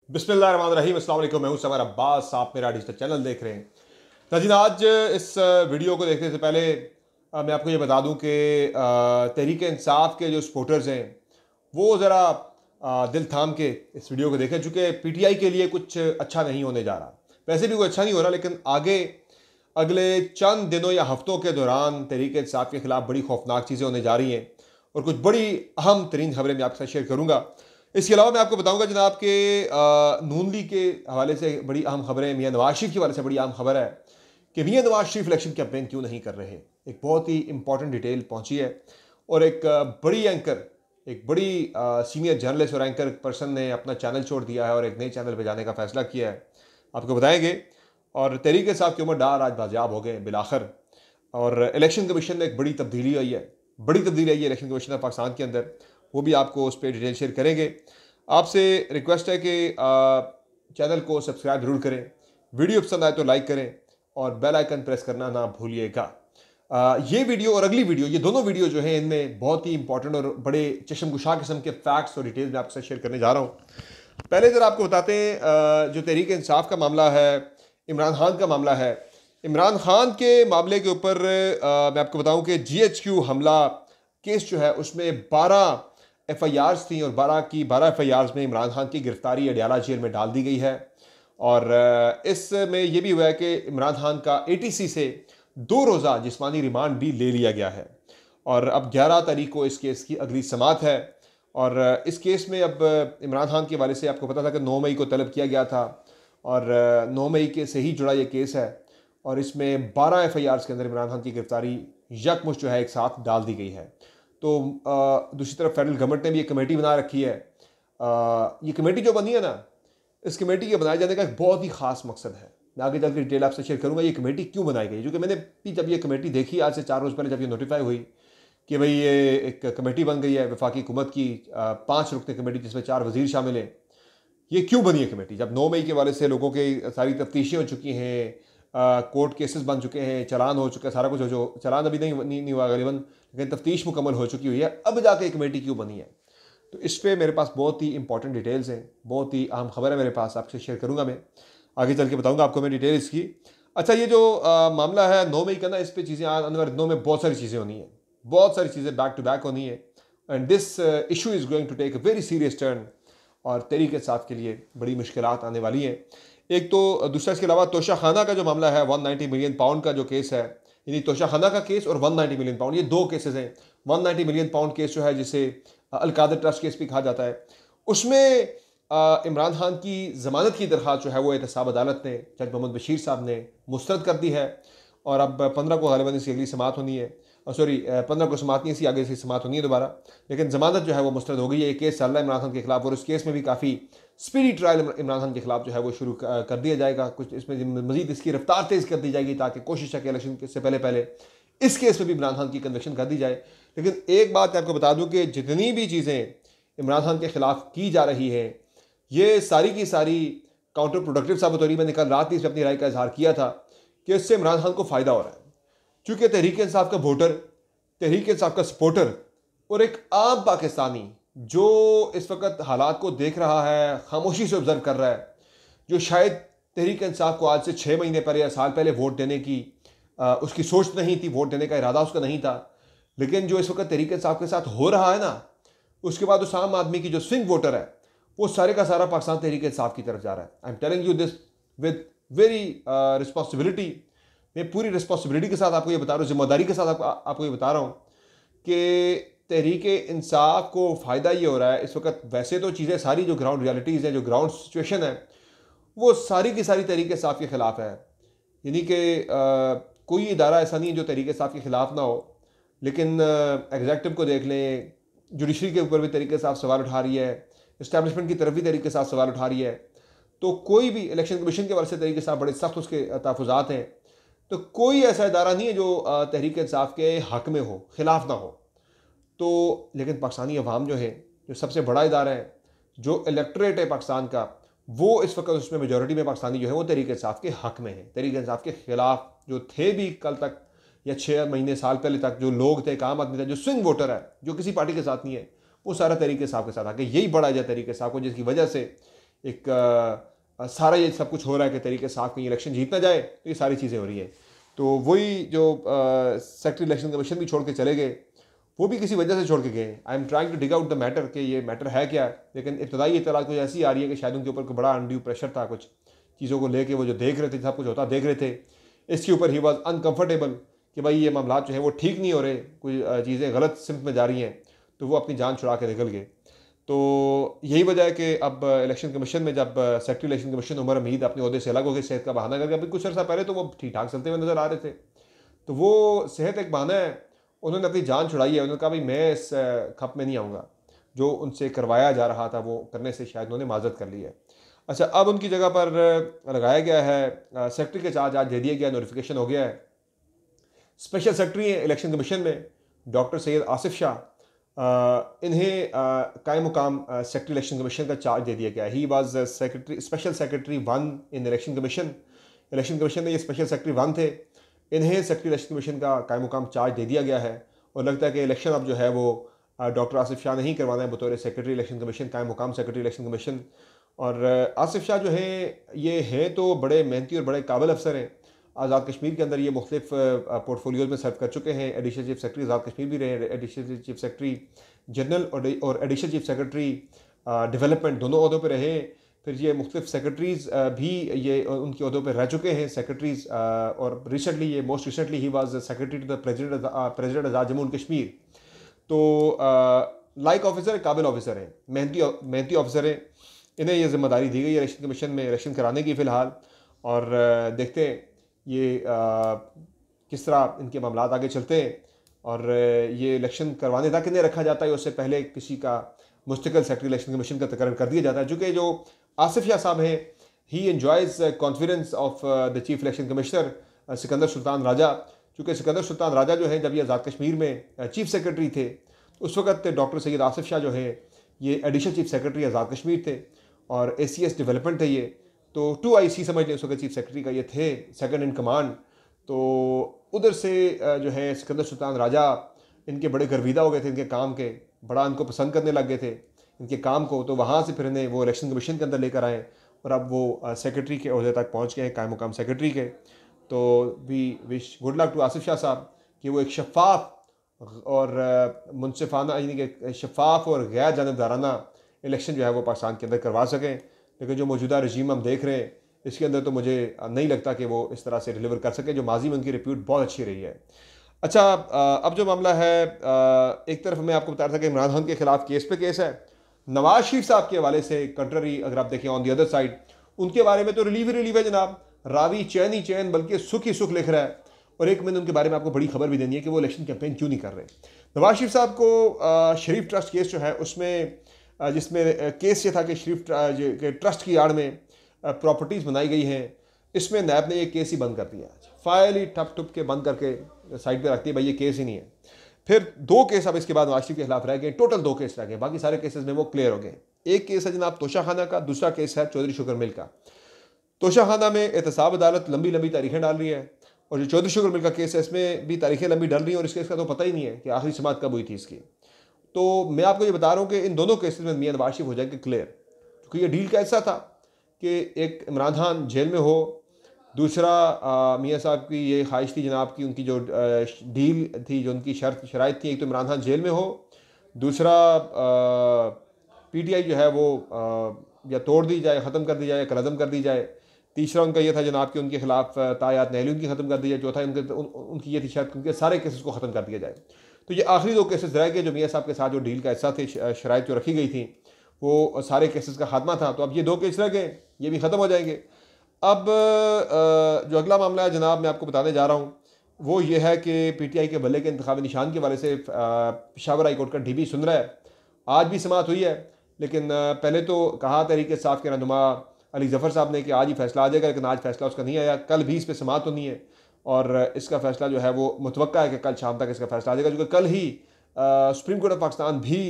बिस्मिल्लाहिर्रहमानिर्रहीम। अस्सलाम वालेकुम। मैं हूं समर अब्बास, आप मेरा डिजिटल चैनल देख रहे हैं। नाज़रीन, आज इस वीडियो को देखने से पहले मैं आपको ये बता दूं कि तहरीक इंसाफ के जो सपोर्टर्स हैं वो ज़रा दिल थाम के इस वीडियो को देखें, चूँकि पीटीआई के लिए कुछ अच्छा नहीं होने जा रहा। वैसे भी कोई अच्छा नहीं हो रहा, लेकिन आगे अगले चंद दिनों या हफ्तों के दौरान तहरीक इंसाफ के खिलाफ बड़ी खौफनाक चीज़ें होने जा रही हैं और कुछ बड़ी अहम तरीन खबरें मैं आपके साथ शेयर करूँगा। इसके अलावा मैं आपको बताऊंगा जनाब के नून लीग के हवाले से बड़ी अहम खबर है, मियां नवाज शरीफ के हवाले से बड़ी अहम खबर है कि मियां नवाज शरीफ इलेक्शन कैंपेन क्यों नहीं कर रहे। एक बहुत ही इंपॉर्टेंट डिटेल पहुंची है और एक बड़ी एंकर, एक बड़ी सीनियर जर्नलिस्ट और एंकर पर्सन ने अपना चैनल छोड़ दिया है और एक नए चैनल पर जाने का फैसला किया है, आपको बताएंगे। और तहरीक इंसाफ की उम्र डार आज बाजियाब हो गए बिलाखिर। और इलेक्शन कमीशन में एक बड़ी तब्दीली आई है, बड़ी तब्दीली आई है इलेक्शन कमीशन ऑफ पाकिस्तान के अंदर, वो भी आपको उस पर डिटेल शेयर करेंगे। आपसे रिक्वेस्ट है कि चैनल को सब्सक्राइब जरूर करें, वीडियो पसंद आए तो लाइक करें और बेल आइकन प्रेस करना ना भूलिएगा। ये वीडियो और अगली वीडियो, ये दोनों वीडियो जो है इनमें बहुत ही इंपॉर्टेंट और बड़े चशमकुशा किस्म के फैक्ट्स और डिटेल्स मैं आपके साथ शेयर करने जा रहा हूँ। पहले ज़रा आपको बताते हैं, जो तहरीक इंसाफ का मामला है, इमरान खान का मामला है। इमरान खान के मामले के ऊपर मैं आपको बताऊं कि GHQ हमला केस जो है उसमें 12 FIRs थी और 12 की 12 FIRs में इमरान खान की गिरफ्तारी अडयाला जेल में डाल दी गई है। और इसमें यह भी हुआ है कि इमरान खान का ATC से 2 रोज़ा जिस्मानी रिमांड भी ले लिया गया है और अब 11 तारीख को इस केस की अगली समाअत है। और इस केस में अब इमरान खान के वाले से आपको पता था कि 9 मई को तलब किया गया था और 9 मई के से ही जुड़ा ये केस है और इसमें 12 FIRs के अंदर इमरान खान की गिरफ्तारी यकमुश्त जो है एक साथ डाल दी गई है। तो दूसरी तरफ फेडरल गवर्नमेंट ने भी एक कमेटी बना रखी है। ये कमेटी जो बनी है ना, इस कमेटी के बनाए जाने का एक बहुत ही खास मकसद है। मैं आगे चल के डिटेल आपसे शेयर करूंगा ये कमेटी क्यों बनाई गई, क्योंकि मैंने भी जब ये कमेटी देखी आज से 4 रोज़ पहले, जब ये नोटिफाई हुई कि भाई ये एक कमेटी बन गई है वफाकी हुकूमत की, 5 रुकनी कमेटी जिसमें 4 वजीर शामिल हैं। ये क्यों बनी है कमेटी, जब 9 मई के वाले से लोगों की सारी तफ्तीशें हो चुकी हैं, कोर्ट केसेस बन चुके हैं, चलान हो चुका है, सारा कुछ हो, जो चलान अभी नहीं हुआ गरीबन, लेकिन तफ्तीश मुकम्मल हो चुकी हुई है, अब जाके कमेटी क्यों बनी है। तो इस पर मेरे पास बहुत ही इंपॉर्टेंट डिटेल्स हैं, बहुत ही अहम खबर है मेरे पास, आपसे शेयर करूंगा। मैं आगे चल के बताऊंगा आपको मैं डिटेल इसकी। अच्छा, ये जो मामला है 9 मई का ना, इस पर चीज़ें आने वाले दिनों में बहुत सारी चीज़ें होनी है, बहुत सारी चीज़ें बैक टू बैक होनी है and this issue is going to take a very serious turn और तहरीक इंसाफ के लिए बड़ी मुश्किलात आने वाली हैं। एक तो दूसरा, इसके अलावा तोशा खाना का जो मामला है, 190 मिलियन पाउंड का जो केस है, यानी तोशा खाना का केस और 190 मिलियन पाउंड, ये 2 केसेस हैं। 190 मिलियन पाउंड केस जो है, जिसे अलकादर ट्रस्ट केस भी कहा जाता है, उसमें इमरान खान की ज़मानत की दरख्वास्त जो है वो एहतसाब अदालत ने, जज मोहम्मद बशीर साहब ने मुस्तरद कर दी है और अब 15 को गालिबन इसकी अगली समाअत होनी है। सॉरी, 15 को समाअत नहीं, इसी आगे से समाअत होनी है दोबारा, लेकिन ज़मानत जो है वो मुस्तरद हो गई है। एक केस चल रहा है इमरान खान के खिलाफ और उस केस में भी काफ़ी स्पीडी ट्रायल इमरान खान के खिलाफ जो है वो शुरू कर दिया जाएगा। कुछ इसमें मजीद इसकी रफ्तार तेज़ कर दी जाएगी ताकि कोशिश है कि इलेक्शन से पहले पहले इस केस में भी इमरान खान की कन्विक्शन कर दी जाए। लेकिन एक बात आपको बता दूं कि जितनी भी चीज़ें इमरान खान के खिलाफ की जा रही है, ये सारी की सारी काउंटर प्रोडक्टिव साबित हो रही। मैंने कल रात ही इसमें अपनी राय का इजहार किया था कि इससे इमरान खान को फ़ायदा हो रहा है, क्योंकि तहरीक इंसाफ का वोटर, तहरीक इंसाफ का सपोर्टर और एक आम पाकिस्तानी जो इस वक्त हालात को देख रहा है, खामोशी से ऑब्जर्व कर रहा है, जो शायद तहरीक इंसाफ को आज से 6 महीने पहले या साल पहले वोट देने की उसकी सोच नहीं थी, वोट देने का इरादा उसका नहीं था, लेकिन जो इस वक्त तहरीक इंसाफ के साथ हो रहा है ना, उसके बाद उस आम आदमी की जो स्विंग वोटर है वो सारे का सारा पाकिस्तान तहरीक इंसाफ की तरफ जा रहा है। I am telling you this with very responsibility. मैं पूरी रिस्पॉन्सिबिलिटी के साथ आपको ये बता रहा हूँ, जिम्मेदारी के साथ आपको ये बता रहा हूँ कि तहरीक इंसाफ को फ़ायदा ये हो रहा है इस वक्त। वैसे तो चीज़ें सारी जो ग्राउंड रियलिटीज़ हैं, जो ग्राउंड सिचुएशन है, वो सारी की सारी तहरीक इंसाफ के ख़िलाफ़ है। यानी कि कोई इदारा ऐसा नहीं है जो तहरीक इंसाफ के ख़िलाफ़ ना हो, लेकिन एग्जेक्टिव को देख लें, जुडिशरी के ऊपर भी तहरीक इंसाफ सवाल उठा रही है, इस्टेब्लिशमेंट की तरफ भी तहरीक इंसाफ सवाल उठा रही है। तो कोई भी इलेक्शन कमीशन के वाले से तहरीक इंसाफ बड़े सख्त उसके तहफ़्फ़ुज़ात हैं, तो कोई ऐसा इदारा नहीं है जो तहरीक इंसाफ के हक़ में हो, ख़िलाफ़ ना हो। तो लेकिन पाकिस्तानी अवाम जो है, जो सबसे बड़ा इदारा है, जो इलेक्टरेट है पाकिस्तान का, वो इस वक्त उसमें मेजॉरिटी में पाकिस्तानी जो है वो तहरीक इंसाफ के हक़ में है। तहरीक इंसाफ के ख़िलाफ़ जो थे भी कल तक या 6 महीने साल पहले तक जो लोग थे, काम आदमी था, जो स्विंग वोटर है, जो किसी पार्टी के साथ नहीं है, वो सारा तहरीक इंसाफ के साथ आके यही बड़ा है तहरीक इंसाफ को, जिसकी वजह से एक सारा ये सब कुछ हो रहा है कि तरीके साफ कहीं इलेक्शन जीतना जाए, तो ये सारी चीज़ें हो रही हैं। तो वही जो सेक्रेटरी इलेक्शन कमीशन भी छोड़ के चले गए, वो भी किसी वजह से छोड़ के गए। I am trying to dig out the matter कि ये मैटर है क्या, लेकिन इब्तदाई इत्तला कुछ ऐसी आ रही है कि शायद उनके ऊपर कोई बड़ा अनड्यू प्रेशर था कुछ चीज़ों को लेके, वो जो देख रहे थे, सब कुछ होता देख रहे थे, इसके ऊपर ही वॉज अनकम्फर्टेबल कि भाई ये मामला जो है वो ठीक नहीं हो रहे, कोई चीज़ें गलत सिमत में जा रही हैं, तो वो अपनी जान छुड़ा के निकल गए। तो यही वजह है कि अब इलेक्शन कमीशन में जब secretary election commission Umar Hameed अपने अहदे से अलग हो गए सेहत का बहाना करके, अभी कुछ अर्सा पहले तो वो ठीक ठाक चलते हुए नजर आ रहे थे, तो वो सेहत एक बहाना है, उन्होंने अपनी जान छुड़ाई है। उन्होंने कहा भाई मैं इस खप में नहीं आऊँगा, जो उनसे करवाया जा रहा था वो करने से शायद उन्होंने माजरत कर ली है। अच्छा, अब उनकी जगह पर लगाया गया है सेक्रेटरी के चार्ज आज दे दिया गया, नोटिफिकेशन हो गया है। स्पेशल सेक्रेटरी हैं इलेक्शन कमीशन में डॉक्टर सैयद आसिफ शाह, इन्हें कायम मुकाम सेक्रेटरी इलेक्शन कमीशन का चार्ज दे दिया गया। ही was secretary special secretary 1 in election commission. Election commission में ये स्पेशल सेक्रेटरी 1 थे, इन्हें सेक्रेटरी इलेक्शन कमीशन का कायम मुकाम चार्ज दे दिया गया है। और लगता है कि इलेक्शन अब जो है वो डॉक्टर आसिफ शाह ने ही करवाना है बतौर सेक्रेटरी इलेक्शन कमीशन, कायम मुकाम सेक्रेटरी इलेक्शन कमीशन। और आसिफ शाह जो है ये हैं तो बड़े मेहनती और बड़े काबिल अफसर हैं। आज़ाद कश्मीर के अंदर ये मुख्तलिफ पोर्टफोलियोज में सर्व कर चुके हैं। Additional chief secretary Azad Kashmir भी रहे, एडिशनल चीफ सेक्रेटरी जनरल और एडिशनल चीफ सेक्रेटरी डेवलपमेंट दोनों अहदों पर रहे। फिर ये मुख्तलिफ सेक्रेटरीज भी ये उनके अहदों पर रह चुके हैं सेक्रेटरीज। और रिसेंटली ये मोस्ट रिसेंटली ही was secretary to the president Azad Jammu and Kashmir. तो लाइक ऑफिसर, काबिल ऑफिसर हैं, मेहनती ऑफिसर हैं। इन्हें ये जिम्मेदारी दी गई है इलेक्शन कमीशन में इलेक्शन कराने की फ़िलहाल। और देखते हैं ये किस तरह इनके मामलात आगे चलते हैं। और ये इलेक्शन करवाने तक इन्हें रखा जाता है, उससे पहले किसी का मुस्तकिल सेक्रेटरी इलेक्शन कमीशन का तकर्रर कर दिया जाता है। चूँकि जो आसिफ शाह साहब हैं, he enjoys confidence of the chief election commissioner Sikandar Sultan Raja. चूँकि सिकंदर सुल्तान राजा जो है जब ये आज़ाद कश्मीर में चीफ सेक्रेटरी थे, उस वक्त डॉक्टर सैयद आसिफ शाह जो है ये additional chief secretary Azad Kashmir थे और ACS डेवलपमेंट थे ये, तो 2IC समझ लें उस वक्त चीफ सेक्रेटरी का ये थे, सेकंड इन कमांड। तो उधर से जो है सिकंदर सुल्तान राजा इनके बड़े गर्विदा हो गए थे इनके काम के, बड़ा इनको पसंद करने लग गए थे इनके काम को। तो वहाँ से फिर इन्हें वो इलेक्शन कमीशन के अंदर लेकर आए और अब वो सेक्रेटरी के अहदे तक पहुँच गए हैं, कायम मुकाम सेक्रेटरी के। तो we wish good luck to Asif Shah sahab कि वो एक शफाफ और मुनसिफाना यानी कि शफाफ और गैर जानबदाराना इलेक्शन जो है वो पाकिस्तान के अंदर करवा सकें। लेकिन जो मौजूदा रजीम हम देख रहे हैं इसके अंदर तो मुझे नहीं लगता कि वो इस तरह से डिलीवर कर सके, जो माजी में उनकी रिप्यूट बहुत अच्छी रही है। अच्छा, अब जो मामला है, एक तरफ मैं आपको बता रहा था कि इमरान खान के खिलाफ केस पे केस है, नवाज शरीफ साहब के हवाले से कंट्ररी अगर आप देखें ऑन दी अदर साइड, उनके बारे में तो रिलीव है जनाब, रावी चैन ही चैन बल्कि सुख ही सुख लिख रहा है। और एक मैंने उनके बारे में आपको बड़ी खबर भी देनी है कि वो इलेक्शन कैंपेन क्यों नहीं कर रहे। नवाज शरीफ साहब को शरीफ ट्रस्ट केस जो है उसमें जिसमें केस ये था कि शरीफ के ट्रस्ट की आड़ में प्रॉपर्टीज़ बनाई गई हैं, इसमें नैब ने ये केस ही बंद कर दिया, फाइल ही ठप ठुप के बंद करके साइड पे रखती है, भाई ये केस ही नहीं है। फिर 2 केस अब इसके बाद नवाज शरीफ के खिलाफ रह गए, टोटल 2 केस रह गए, बाकी सारे केसेस में वो क्लियर हो गए। एक केस है जनाब तोशा खाना का, दूसरा केस है चौधरी शुगर मिल का। तोशा खाना में एहतसाब अदालत लंबी लंबी तारीखें डाल रही है और जो चौधरी शुगर मिल का केस है इसमें भी तारीखें लंबी डल रही हैं और इस केस का तो पता ही नहीं है कि आखिरी समाअत कब हुई थी इसकी। तो मैं आपको ये बता रहा हूँ कि इन दोनों केसेस में मियां नवाज शरीफ हो जाएंगे क्लियर, क्योंकि ये डील का ऐसा था कि एक इमरान खान जेल में हो, दूसरा मियां साहब की ये ख्वाहिश थी जनाब की, उनकी जो डील थी, जो उनकी शराइत थी, एक तो इमरान खान जेल में हो, दूसरा PTI जो है वो या तोड़ दी जाए, ख़त्म कर दी जाए, कलअदम कर दी जाए, तीसरा उनका ये था जनाब कि उनके खिलाफ तायात नहली उनकी ख़त्म कर दी जाए, चौथा उनकी ये थी शायद उनके सारे केसेस को ख़त्म कर दिया जाए। तो ये आखिरी 2 केसेस रह गए जो मियां साहब के साथ जो डील का हिस्सा थे, शराइत जो रखी गई थी, वो सारे केसेस का खात्मा था। तो अब ये 2 केस रह गए, ये भी ख़त्म हो जाएंगे। अब जो अगला मामला है जनाब मैं आपको बताने जा रहा हूँ वो ये है कि PTI के बल्ले के इंतखाबी निशान के हवाले से पेशावर हाई कोर्ट का DB सुन रहा है। आज भी समाअत हुई है, लेकिन पहले तो कहा तहरीक इंसाफ के रहनुमा अली जफ़र साहब ने कि आज ही फैसला आ जाएगा, लेकिन आज फैसला उसका नहीं आया। कल भी इस पर समाअत होनी है और इसका फैसला जो है वो मुतवक्का है कि कल शाम तक इसका फैसला आ जाएगा, क्योंकि कल ही सुप्रीम कोर्ट ऑफ पाकिस्तान भी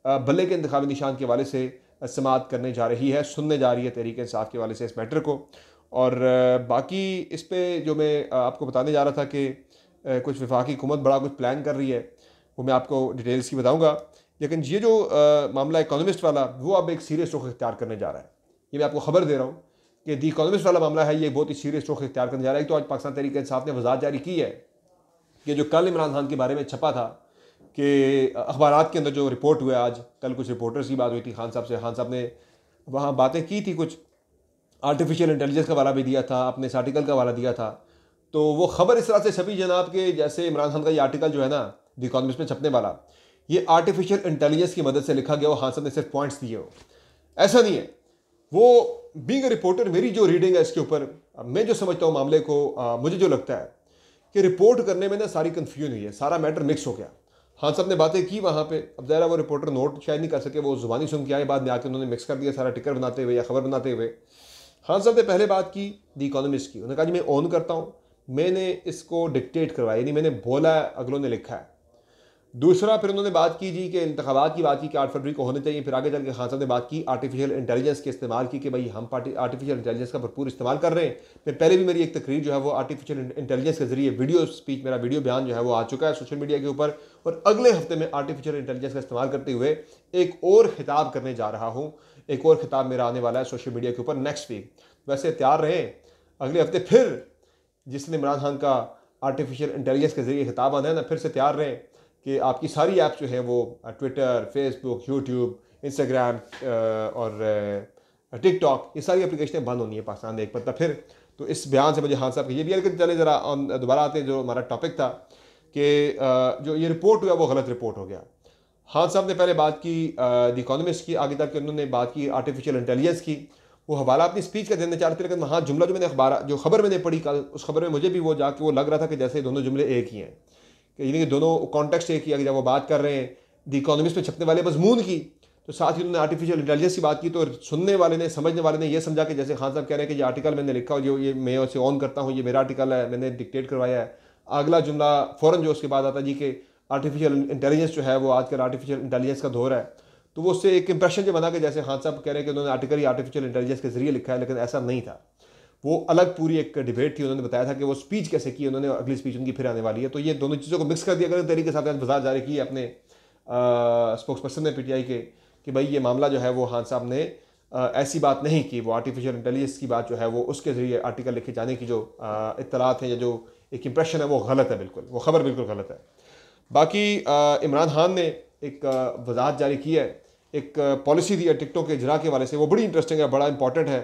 बल्ले के इंतखाबी निशान के हवाले से समाअत करने जा रही है, सुनने जा रही है तहरीक इंसाफ के हवाले से इस मैटर को। और बाकी इस पर जो मैं आपको बताने जा रहा था कि कुछ वफाकी हुकूमत बड़ा कुछ प्लान कर रही है, वो मैं आपको डिटेल्स की बताऊँगा। लेकिन ये जो मामला इकोनॉमिस्ट वाला वो अब एक सीरियस रुख इख्तियार करने जा रहा है। ये मैं आपको खबर दे रहा हूँ कि दी इकोनॉमिस्ट वाला मामला है, ये बहुत ही सीरियस रुख इख्तियार करने जा रहा है। तो आज पाकिस्तान तहरीक इंसाफ ने वजाहत जारी की है कि जो कल इमरान खान के बारे में छपा था कि अखबारात के अंदर जो रिपोर्ट हुआ आज, कल कुछ रिपोर्टर्स की बात हुई थी खान साहब से, खान साहब ने वहाँ बातें की थी, कुछ आर्टिफिशियल इंटेलिजेंस का हवाला भी दिया था, अपने इस आर्टिकल का हवाला दिया था। तो वो खबर इस तरह से छपी जनाब के जैसे इमरान खान का ये आर्टिकल जो है ना द इकोनॉमिस्ट में छपने वाला, ये आर्टिफिशियल इंटेलिजेंस की मदद से लिखा गया हो, खान साहब ने सिर्फ पॉइंट्स दिए हो, ऐसा नहीं है। वो बीइंग अ रिपोर्टर मेरी जो रीडिंग है इसके ऊपर, मैं जो समझता हूँ मामले को, मुझे जो लगता है कि रिपोर्ट करने में ना सारी कन्फ्यूजन हुई है, सारा मैटर मिक्स हो गया। खान साहब ने बातें की वहाँ पे, अब ज़रा वो रिपोर्टर नोट शायद नहीं कर सके, वो ज़ुबानी सुन के आए, बाद में आके उन्होंने मिक्स कर दिया सारा टिकर बनाते हुए या खबर बनाते हुए। खान साहब ने पहले बात की द इकोनॉमिस्ट की, उन्होंने कहा जी मैं ऑन करता हूँ, मैंने इसको डिक्टेट करवाया, यानी मैंने बोला है, अगलों ने लिखा है। दूसरा फिर उन्होंने बात की जी कि इंतखाबात की बात की कि 8 फरवरी को होने चाहिए। फिर आगे चल के खान साहब ने बात की आर्टिफिशियल इंटेलिजेंस के इस्तेमाल की कि भाई हम आर्टिफिशियल इंटेलिजेंस का भरपूर इस्तेमाल कर रहे हैं। मैं पहले भी मेरी एक तकरीर जो है वो आर्टिफिशियल इंटेलिजेंस के जरिए वीडियो स्पीच, मेरा वीडियो बयान जो है वो आ चुका है सोशल मीडिया के ऊपर, और अगले हफ्ते में आर्टिफिशियल इंटेलिजेंस का इस्तेमाल करते हुए एक और खिताब करने जा रहा हूँ। एक और खिताब मेरा आने वाला है सोशल मीडिया के ऊपर नेक्स्ट वीक। वैसे तैयार रहें, अगले हफ्ते फिर जिसने इमरान खान का आर्टिफिशियल इंटेलिजेंस के जरिए खिताब आना है ना, फिर से तैयार रहें कि आपकी सारी ऐप्स जो है वो ट्विटर, फेसबुक, यूट्यूब, इंस्टाग्राम और टिकटॉक, ये सारी एप्लीकेशनें बंद होनी है पाकिस्तान में एक पत्ता फिर। तो इस बयान से मुझे खान साहब की ये भी है। लेकिन चले ज़रा दोबारा आते हैं, जो हमारा टॉपिक था कि जो ये रिपोर्ट हुआ वो गलत रिपोर्ट हो गया। खान साहब ने पहले बात की द इकोनॉमिस्ट की, आगे तक उन्होंने बात की आर्टिफिशियल इंटेलिजेंस की। वो हवाला अपनी स्पीच का देना चाह रहे थे, लेकिन वहाँ जुमला जो मैंने जो खबर मैंने पढ़ी कल, उस खबर में मुझे भी वो जाके वो लग रहा था कि जैसे दोनों जुमले एक ही हैं, कि यानी कि दोनों कॉन्टेक्स्ट एक ही है। जब वो बात कर रहे हैं द इकोनॉमिस्ट में छपने वाले मजमून की, तो साथ ही उन्होंने आर्टिफिशियल इंटेलिजेंस की बात की, तो सुनने वाले ने, समझने वाले ने यह समझा कि जैसे खान साहब कह रहे हैं कि ये आर्टिकल मैंने लिखा, जो ये मैं उसे ऑन करता हूँ, ये मेरा आर्टिकल है, मैंने डिक्टेट करवाया है। अगला जुमला फ़ौरन जो उसके बाद आता जी कि आर्टिफिशियल इंटेलिजेंस जो है वो आजकल आर्टिफिशियल इंटेलिजेंस का दौर है। तो वो उससे एक इंप्रेशन जो बना कि जैसे खान साहब कह रहे हैं कि उन्होंने आर्टिकल ही आर्टिफिशियल इंटेलिजेंस के जरिए लिखा है, लेकिन ऐसा नहीं था। वो अलग पूरी एक डिबेट थी, उन्होंने बताया था कि वो स्पीच कैसे की, उन्होंने अगली स्पीच उनकी फिर आने वाली है। तो ये दोनों चीज़ों को मिक्स कर दिया गलत तरीके से वजाहत जारी की है अपने स्पोक्स पर्सन ने पीटीआई के, कि भाई ये मामला जो है वो खान साहब ने ऐसी बात नहीं की, वो आर्टिफिशियल इंटेलिजेंस की बात जो है वो उसके ज़रिए आर्टिकल लिखे जाने की जो इत्तलात हैं या जो एक इंप्रेशन है वो गलत है, बिल्कुल वो खबर बिल्कुल गलत है। बाकी इमरान खान ने एक वजाहत जारी की है, एक पॉलिसी दी है टिकटों के इजरा के वाले से, वो बड़ी इंटरेस्टिंग है, बड़ा इंपॉर्टेंट है।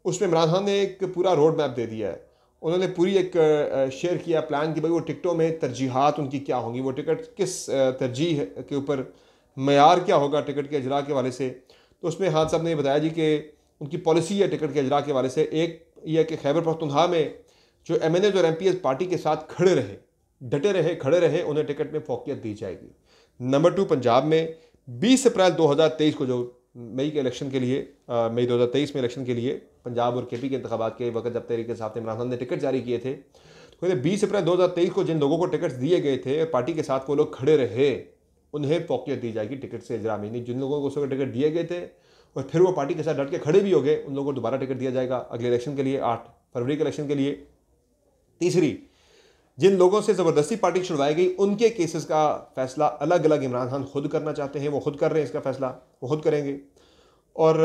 उसमें इमरान खान ने एक पूरा रोड मैप दे दिया है। उन्होंने पूरी एक शेयर किया प्लान कि भाई वो टिकटों में तरजीहात उनकी क्या होंगी, वो टिकट किस तरजीह के ऊपर मयार क्या होगा टिकट के इजरा के वाले से। तो उसमें खान साहब ने बताया जी कि उनकी पॉलिसी है टिकट के इजरा के वाले से, एक ये कि खैबर पख्तूनख्वा में जो MNAs और MPs पार्टी के साथ खड़े रहे, डटे रहे, खड़े रहे, उन्हें टिकट में फौकियत दी जाएगी। नंबर 2, पंजाब में 20 अप्रैल 2023 को जो मई के इलेक्शन के लिए मई 2023 में इलेक्शन के लिए पंजाब और KP के इंतखाबात के वक्त जब तहरीक इंसाफ ने इमरान खान ने टिकट जारी किए थे, तो 20 अप्रैल 2023 को जिन लोगों को टिकट दिए गए थे पार्टी के साथ, वो लोग खड़े रहे, उन्हें फौकियत दी जाएगी टिकट से इजरा में। जिन लोगों को उस वक्त टिकट दिए गए थे और फिर वो पार्टी के साथ डट के खड़े भी हो गए, उन लोगों को दोबारा टिकट दिया जाएगा अगले इलेक्शन के लिए, 8 फरवरी के इलेक्शन के लिए। तीसरी, जिन लोगों से ज़बरदस्ती पार्टी छुड़वाई गई, उनके केसेस का फैसला अलग अलग इमरान खान खुद करना चाहते हैं, वो खुद कर रहे हैं, इसका फैसला वो खुद करेंगे। और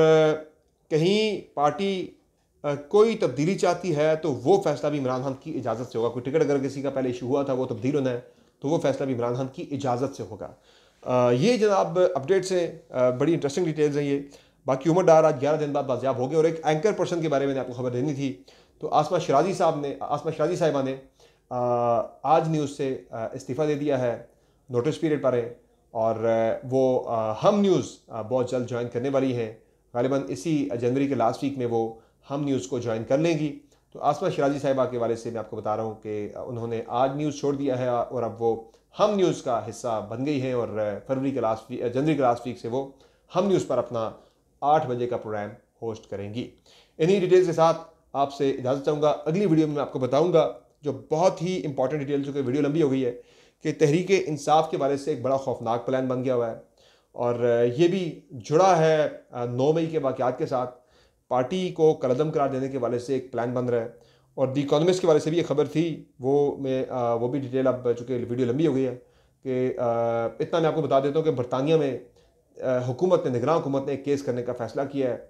कहीं पार्टी कोई तब्दीली चाहती है तो वो फैसला भी इमरान खान की इजाज़त से होगा। कोई टिकट अगर किसी का पहले इशू हुआ था वो तब्दील होना है, तो वो फैसला भी इमरान खान की इजाज़त से होगा। ये जनाब अपडेट्स हैं, बड़ी इंटरेस्टिंग डिटेल्स हैं ये। बाकी उमर डार आज 11 दिन बाद बाजियाब हो गए। और एक एंकर पर्सन के बारे में आपको खबर देनी थी, तो आसमा शराजी साहिबा ने आज न्यूज़ से इस्तीफ़ा दे दिया है, नोटिस पीरियड पर है, और वो हम न्यूज़ बहुत जल्द ज्वाइन करने वाली है। ग़ालिबन इसी जनवरी के लास्ट वीक में वो हम न्यूज़ को ज्वाइन कर लेंगी। तो आसमा शराजी साहिबा के वाले से मैं आपको बता रहा हूँ कि उन्होंने आज न्यूज़ छोड़ दिया है और अब वो हम न्यूज़ का हिस्सा बन गई है, और जनवरी के लास्ट वीक से वो हम न्यूज़ पर अपना 8 बजे का प्रोग्राम होस्ट करेंगी। इन्हीं डिटेल्स के साथ आपसे इजाज़त चाहूँगा। अगली वीडियो में मैं आपको बताऊँगा जो बहुत ही इंपॉर्टेंट डिटेल, चूँकि वीडियो लंबी हो गई है, कि तहरीक इंसाफ के बारे से एक बड़ा खौफनाक प्लान बन गया हुआ है, और ये भी जुड़ा है 9 मई के वाक़यात के साथ। पार्टी को कलअदम करार देने के वाले से एक प्लान बन रहा है, और द इकोनॉमिस्ट के वाले से भी एक खबर थी, वो भी डिटेल, अब चूँकि वीडियो लंबी हो गई है, कि इतना मैं आपको बता देता हूँ कि बरतानिया में हुकूमत ने, निगरान हुकूमत ने एक केस करने का फ़ैसला किया है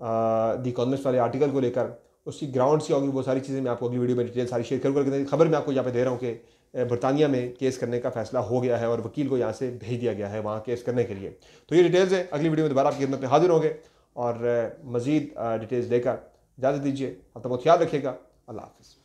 द इकोनॉमिस्ट वाले आर्टिकल को लेकर, उसकी ग्राउंड्स क्या होगी, वो सारी चीज़ें मैं आपको अगली वीडियो में डिटेल सारी शेयर करूँगा। खबर मैं आपको यहाँ पे दे रहा हूँ कि बरतानिया में केस करने का फैसला हो गया है और वकील को यहाँ से भेज दिया गया है वहाँ केस करने के लिए। तो ये डिटेल्स है, अगली वीडियो में दोबारा आपकी खिदमत में हाजिर होंगे और मज़ीद डिटेल्स लेकर इजाज़त दीजिए। अपना बहुत ख्याल रखिएगा। अल्लाह हाफ़िज़।